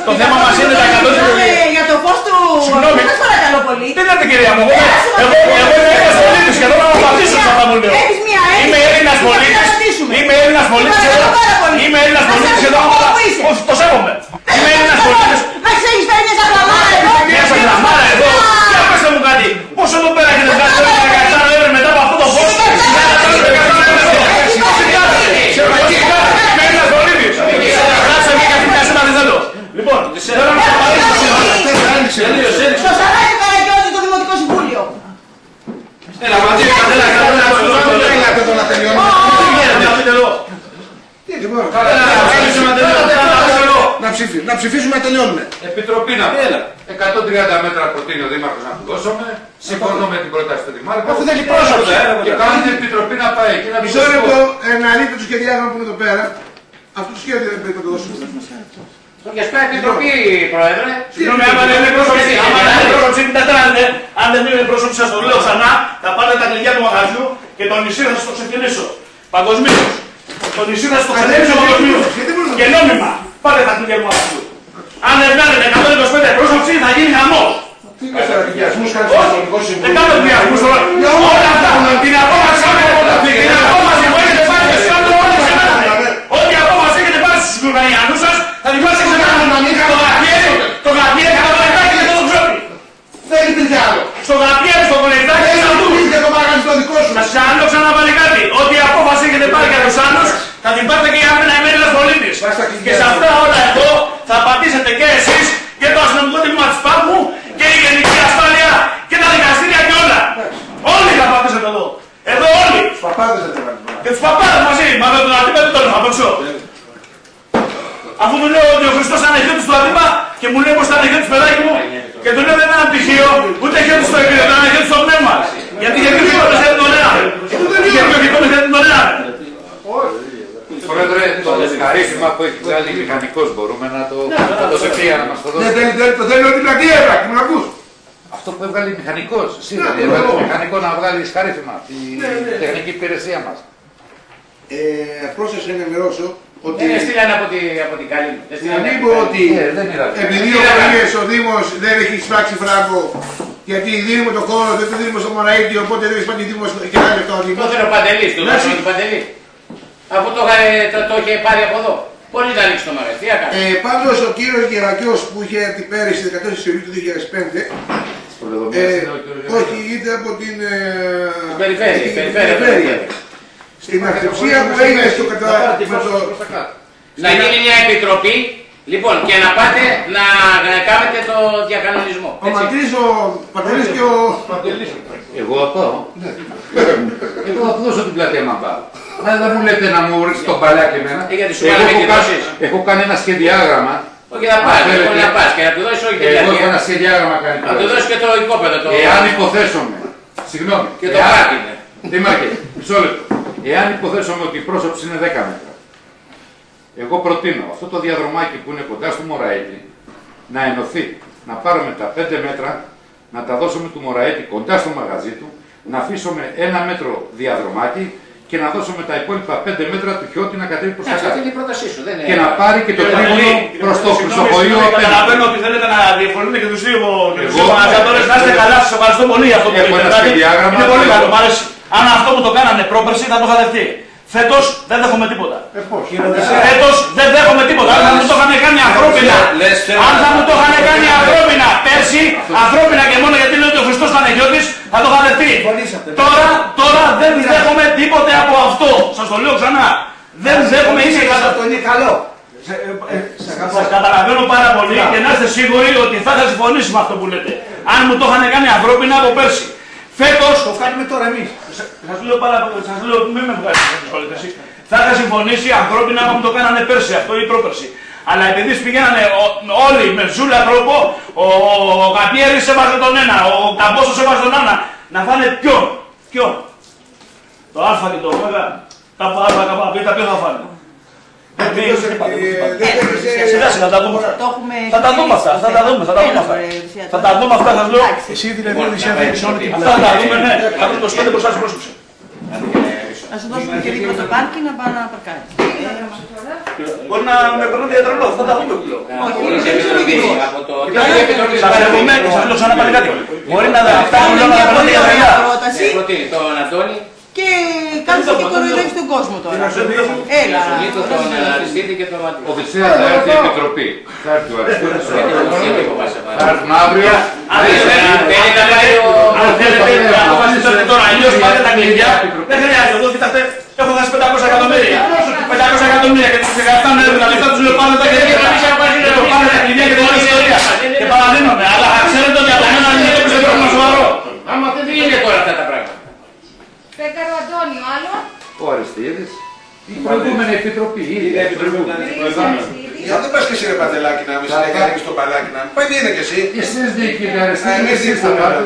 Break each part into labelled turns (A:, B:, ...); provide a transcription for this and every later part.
A: Το θέμα μας είναι τα 100.
B: Για το φως του...
A: Συγγνώμη.
B: Σας παρακαλώ πολύ.
A: Τι λέτε κυρία μου, εγώ είμαι Έλληνας πολίτης και εδώ να μου απαντήσω σε αυτά που λέω. Είμαι Έλληνας πολίτης, είμαι Έλληνας πολίτης εδώ. Είμαι Έλληνας πολίτης εδώ. Το σέβομαι. Είμαι Έλληνας πολίτης.
B: Μα ξέρεις φέρει μια σαγλαμάρα εδώ.
A: Μια σαγλαμάρα εδώ. Για πέστε μου κάτι. Πόσο εδώ πέρα έχετε βγάλει το 17 ευρώ μετά από αυτό το φως. Είμαι Έλληνας πολίτης. Γράψε μια καθημερινά σήμερα δεν θέλω. Λοιπόν, θέλω να σας απαντήσω.
B: Στο Σαράκι Καραγκιόζη το Δημοτικό Συμβούλιο.
A: Έλα, μαζί με καθένα
C: να τελειώνουμε. Να ψηφίσουμε να τελειώνουμε.
D: Επιτροπή να πει. 130 μέτρα προτείνει ο Δήμαρχος να του δώσουμε. Συμφωνώ με την πρόταση του Δημάρχου.
C: Αφού θέλει πρόσωπο.
D: Και κάνει την Επιτροπή να πάει εκεί να πει.
C: Μισό λεπτό, να λείπει το σχεδιάγραμμα που είναι εδώ πέρα. Αυτό το σχέδιο δεν πρέπει να το δώσουμε.
E: Και σπάει Επιτροπή, Πρόεδρε.
A: Συγγνώμη, άμα δεν είναι πρόσωψη, αν δεν είναι πρόσωψη, σας το λέω ξανά, θα πάρετε τα κλειδιά του μαγαζιού και το νησί θα σας το ξεκινήσω. Παγκοσμίως. Το νησί θα σας το ξεκινήσω παγκοσμίως. Και νόμιμα. Πάρτε τα κλειδιά του μαγαζιού. Αν δεν βγάλετε 125 πρόσωψη, θα γίνει χαμός.
C: Τι καταδικιασμούς κάνεις στο Δημοτικό Συμβούλιο.
A: Δεν κάνω διασμούς τώρα. Όλα αυτά. Την απόφαση που έχετε πάρει και σκάτω όλες σε μένα. Ό,τι απόφαση έχετε πάρει στις Λουραϊανούς σας, θα την πάρει σε μένα. Το γαπιέρι, το κολεκτάκι και το ξόπι.
C: Θέλει τι άλλο.
A: Στο γαπιέρι, στο κολεκτάκι και το
C: Θέλει και το μαγαζί το δικό σου.
A: να σας άλλο ξαναπάρει κάτι. Ό,τι απόφαση έχετε πάρει για τους άλλους, θα την πάρετε και για μένα είμαι Έλληνας πολίτης. Και σε αυτά όλα εδώ θα πατήσετε και εσείς και το αστυνομικό τμήμα της Πάγου και η Γενική Ασφάλεια και τα δικαστήρια και όλα. Όλοι θα πατήσετε εδώ. Εδώ όλοι.
C: Τους παπάδες δεν θέλουν.
A: Και τους παπάδες μαζί. Μα με τον Αντίπα δεν το λέω, απ' έξω. Αφού του λέω ότι ο Χριστός ήταν χιώτης του Αντίπα και μου λέει πως ήταν χιώτης παιδάκι μου και του λέω δεν ήταν πτυχίο, ούτε χιώτης στο επίπεδο, ήταν χιώτης στο πνεύμα. Γιατί είχε πει ο Χριστός τον ένα. Είχε πει ο Χριστός τον ένα.
D: Πρόεδρε, το χαρίσμα που έχει βγάλει μηχανικός μπορούμε να το σε πει να μας το δώσει.
C: Το θέλει ότι πλατεία έβρακη, μου να ακούς.
D: Αυτό που έβγαλε μηχανικός, εσύ δηλαδή έβγαλε μηχανικό να βγάλει χαρίσμα, τη τεχνική υπηρεσία μας.
C: Απλώς σας ενημερώσω ότι...
E: Δεν στείλανε από την καλή.
C: Να μην πω ότι επειδή ο Δήμος δεν έχει εισπράξει φράγκο γιατί δίνουμε το χώρο, δεν το δίνουμε στο Μωραΐτη, οπότε δεν έχει πάει Δήμος και ένα λεπτό ο Δήμος.
E: Το θέλει ο Παντελής, το δώσαμε του Παντελή. Αφού το είχε πάρει από εδώ. Μπορεί να ανοίξει το μαγαζί, τι έκανε.
C: Πάντως ο κύριος Γερακιός που είχε την πέρυσι 14 Ιουλίου του 2005 όχι, είτε από την περιφέρεια. Στην αυτοψία που έγινε στο
E: Να γίνει μια επιτροπή, λοιπόν, και να πάτε να κάνετε το διακανονισμό.
C: Ο Ματρής, ο Παντελής και ο...
D: Εγώ πάω. Εγώ θα δώσω την πλατεία να πάω. Αλλά δεν μου λέτε να μου ρίξει τον παλάκι εμένα. Έχω κάνει ένα σχεδιάγραμμα.
E: Όχι να πας, δεν να πας και να του δώσεις όχι την
D: Εγώ έχω
E: πλατεία.
D: ένα σχεδιάγραμμα κάνει.
E: Να του δώσεις και το οικόπεδο.
D: Εάν υποθέσουμε, συγγνώμη,
E: Και το πάρκινγκ.
D: Δήμαρχε, μισό λεπτό. Εάν υποθέσουμε ότι η πρόσωψη είναι 10 μέτρα, εγώ προτείνω αυτό το διαδρομάκι που είναι κοντά στο Μωραΐτη να ενωθεί, να πάρουμε τα 5 μέτρα, να τα δώσουμε του Μωραΐτη κοντά στο μαγαζί του, να αφήσουμε 1 μέτρο διαδρομάκι και να δώσουμε τα υπόλοιπα 5 μέτρα του Χιώτη να κατέβει προς τα κάτω.
E: Αυτή είναι η πρότασή σου.
D: Και να πάρει και το τρίγωνο προς το χρυσοχοείο απέναντι.
A: Καταλαβαίνω ότι θέλετε να διαφωνείτε και τους δύο οργανωζατόρες. Να είστε καλά, σας ευχαριστώ πολύ για αυτό που
D: Έχω ένα
A: είπατε.
D: σχεδιάγραμμα.
A: Είναι πολύ καλό, μ' άρεσε. Αν αυτό που το κάνανε πρόπερση θα το είχα δεχτεί. Φέτος δεν δέχομαι τίποτα. Φέτος δεν δέχομαι τίποτα. Αν θα μου το είχαν κάνει ανθρώπινα, αν θα μου το είχαν κάνει ανθρώπινα πέρσι, ανθρώπινα και μόνο γιατί λέει ότι ο Χριστός ήταν χιώτης, θα το είχα δεχτεί. Τώρα δεν δέχομαι τίποτε από αυτό. Σας το λέω ξανά. Δεν δέχομαι ίσα κατά.
C: Αυτό είναι καλό.
A: Σας καταλαβαίνω πάρα πολύ και να είστε σίγουροι ότι θα συμφωνήσει με αυτό που λέτε. Αν μου το είχαν κάνει ανθρώπινα από πέρσι. Φέτος
C: Το κάνουμε τώρα εμείς.
A: σας λέω, μην με βγάλετε, θα είχα συμφωνήσει ανθρώπινα άμα μου το κάνανε πέρσι αυτό ή πρόπερσι. Αλλά επειδή πηγαίνανε όλοι με ζούλα τρόπο, ο Καπιέρης έβαζε τον ένα, ο Καμπόσος έβαζε τον ένα, να φάνε ποιον. Το Α και το Β, τα Α, ποιο θα φάνε. Σιγά θα τα δούμε αυτά. Θα τα δούμε αυτά. Θα τα δούμε αυτά, θα λέω.
C: Εσύ δηλαδή Οδυσσέα θέλεις όλη την
A: Αυτά θα τα δούμε, ναι. Θα δούμε το σπίτι μπροστά στην πρόσωψη.
B: Να σου δώσουμε και δίπλα το πάρκι να πάει να παρκάρει.
A: Μπορεί να με περνούν διατρολό, θα τα δούμε πλέον. Σας λέω ξανά πάλι κάτι. Μπορεί να φτάνουν όλα να περνούν διατρολά.
E: Προτείνει τον Αντώνη.
B: Και κάθεσαι και κοροϊδεύεις τον κόσμο τώρα. Έλα.
E: Τον Αριστίδη και τον Ματρού.
D: Οδυσσέα θα έρθει η Επιτροπή. Θα έρθει ο Αριστίδης. Θα έρθουν αύριο.
A: Αν θέλετε να αποφασίσετε τώρα, αλλιώς πάτε τα κλειδιά. Δεν χρειάζεται, εδώ κοιτάξτε, έχω δώσει 500 εκατομμύρια. 500 εκατομμύρια και τους εγκαταστάνουν τα λεφτά τους, λέω πάνε τα κλειδιά. Πάνε τα κλειδιά και τελειώνει η ιστορία. Και παραδίνομαι, αλλά ξέρετε ότι από μένα είναι το πρόβλημα σοβαρό.
E: Άμα δεν είναι τώρα αυτά τα πράγματα.
F: Πέκαρο Αντώνιο, άλλο.
D: Ο Αριστίδης. Η προηγούμενη Επιτροπή.
C: Γιατί δεν πας και εσύ ρε Παντελάκη να μην συνεχίσεις το παλάκι να μην πάει, είναι και εσύ.
D: Εσείς διοικείτε Αριστίδη, εσείς θα πάτε.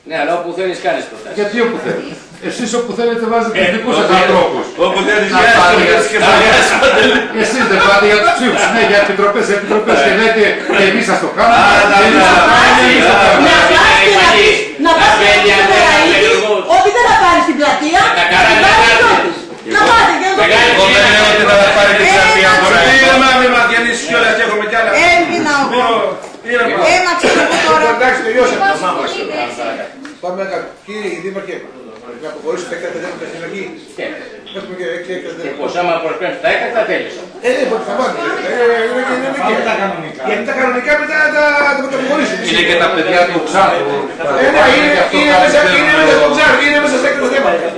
E: Ναι, αλλά όπου θέλεις κάνεις προτάσεις.
D: Γιατί όπου θέλετε. Εσείς όπου θέλετε βάζετε τους δικούς σας ανθρώπους.
A: Όπου θέλεις
D: να πάτε. Εσείς δεν πάτε για τους ψήφους. Ναι, για επιτροπές και λέτε εμείς σας το κάνουμε.
B: Να πας και ότι δεν θα πάρει στην πλατεία, να πάτε και να το
A: Εγώ δεν λέω ότι θα πάρει την πλατεία τώρα. Ήρεμα, μην μας γεννήσεις κιόλας και έχουμε κι άλλα.
B: Έμεινα εγώ. Έμαξε εγώ τώρα.
C: Εντάξει, τελειώσαμε.
F: Πάμε
C: κάτω. Κύριε Δήμαρχε, να αποχωρήσουμε τα έκτακτα δέματα στην αρχή. Έχουμε και 6 έκτακτα δέματα.
E: Πως άμα προσπέμψει τα έκτακτα τέλειωσα.
C: Θα πάμε. Πάμε τα κανονικά. Γιατί τα κανονικά μετά τα αποχωρήσουμε.
D: Είναι και τα παιδιά του Ξάνθου.
C: Είναι μέσα στο Ξάνθου, είναι μέσα στα έκτακτα δέματα.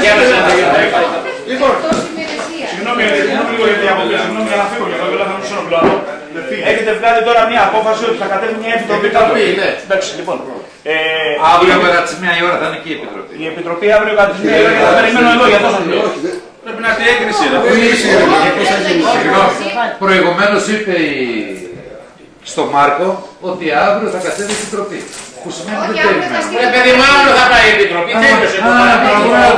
E: Για μέσα να τελειώσουμε.
C: Λοιπόν,
A: Συγγνώμη λίγο για την απόφαση, συγγνώμη για να φύγω και εδώ θα μου συνοπλώνω. Έχετε βγάλει τώρα μια απόφαση ότι θα κατέβει μια επιτροπή κάτω. Εντάξει, λοιπόν.
D: Αύριο μετά τις 1 η ώρα θα είναι εκεί η Επιτροπή.
A: Η επιτροπή αύριο κατά τις 1 η ώρα και θα περιμένω εδώ για τόσο λέω. Πρέπει να έρθει η έγκριση.
D: Προηγουμένως είπε στο Μάρκο ότι αύριο θα κατέβει η Επιτροπή. Που σημαίνει δεν περιμένουμε.
E: Ρε παιδί μάλλον θα πάει η Επιτροπή, τέλειωσε το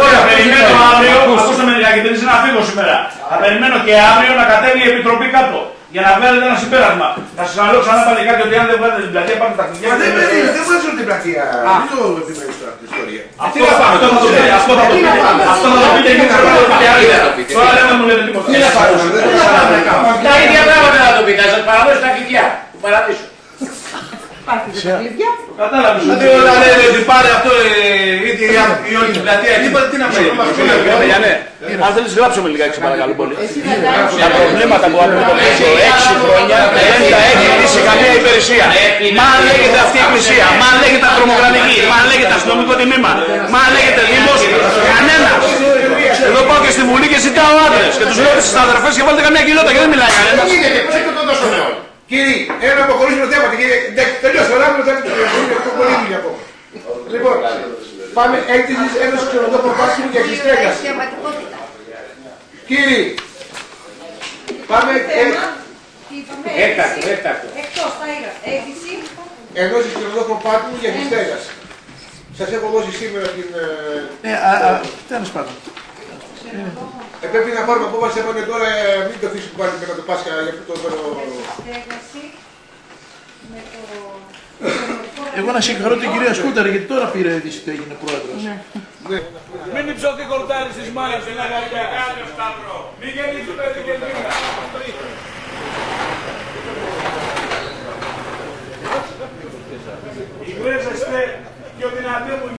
A: Τώρα περιμένω αύριο, ακούσαμε λιγάκι, δεν είσαι να φύγω σήμερα. Θα περιμένω και αύριο να κατέβει η Επιτροπή κάτω. Για να βγάλετε ένα συμπέρασμα. Θα σας αναλέω ξανά πάλι κάτι ότι αν δεν βγάλετε την πλατεία πάρτε τα κλειδιά.
C: δεν βάζω την πλατεία. Δεν το επιμένεις τώρα την ιστορία.
A: Αυτό θα πάμε, αυτό θα το πείτε. Αυτό θα το πείτε και δεν θα το πείτε αργότερα. Τώρα δεν μου λέτε τίποτα.
C: Τι να πάρω,
E: Τα ίδια πράγματα θα το πείτε, θα σας παραδώσω τα κλειδιά του παραδείσου.
B: Υπάρχει και τα κλειδιά.
A: Κατάλαβες. Δηλαδή όταν λένε ότι πάρε αυτό η όλη την πλατεία εκεί, τι να πει. Αν θέλεις γράψω με λιγάκι σε παρακαλώ πολύ. Τα προβλήματα που αντιμετωπίζω 6 χρόνια δεν τα έχει λύσει καμία υπηρεσία. Μα αν λέγεται αυτή η εκκλησία, μα αν λέγεται τρομοκρατική, μα αν λέγεται αστυνομικό τμήμα, μα αν λέγεται δήμος, κανένας. Εδώ πάω και στη Βουλή και ζητάω άντρες και τους λέω στις αδερφές και βάλτε καμιά κοιλότητα και δεν μιλάει κανένας.
C: Κύριε, ένα αποχωρήσουμε το θέμα. Τελειώσε, ωραία, μετά το πολύ δουλειά ακόμα. Λοιπόν, πάμε έκτησης ένας ξενοδόχων πάρκινγκ για τη στέγαση. Κύριε, πάμε
E: Έκτακτο.
F: Εκτός, τα είδα. Αίτηση.
C: ενός ξενοδόχων πάρκινγκ για τη στέγαση. Σας έχω δώσει σήμερα την...
G: Τέλος πάντων.
C: Πρέπει να πάρουμε απόφαση από τώρα, μην το αφήσουμε πάλι μετά το Πάσχα για αυτό το...
F: Στέγαση. Με το...
G: Εγώ να συγχαρώ την κυρία Σκούταρη γιατί τώρα πήρε αίτηση και έγινε πρόεδρος.
A: Μην υψωθεί κορτάρι της μάνας στην Αγαρία. Μην γεννήσει παιδί και λίγα. Οι γρέζεστε πιο δυνατοί μου.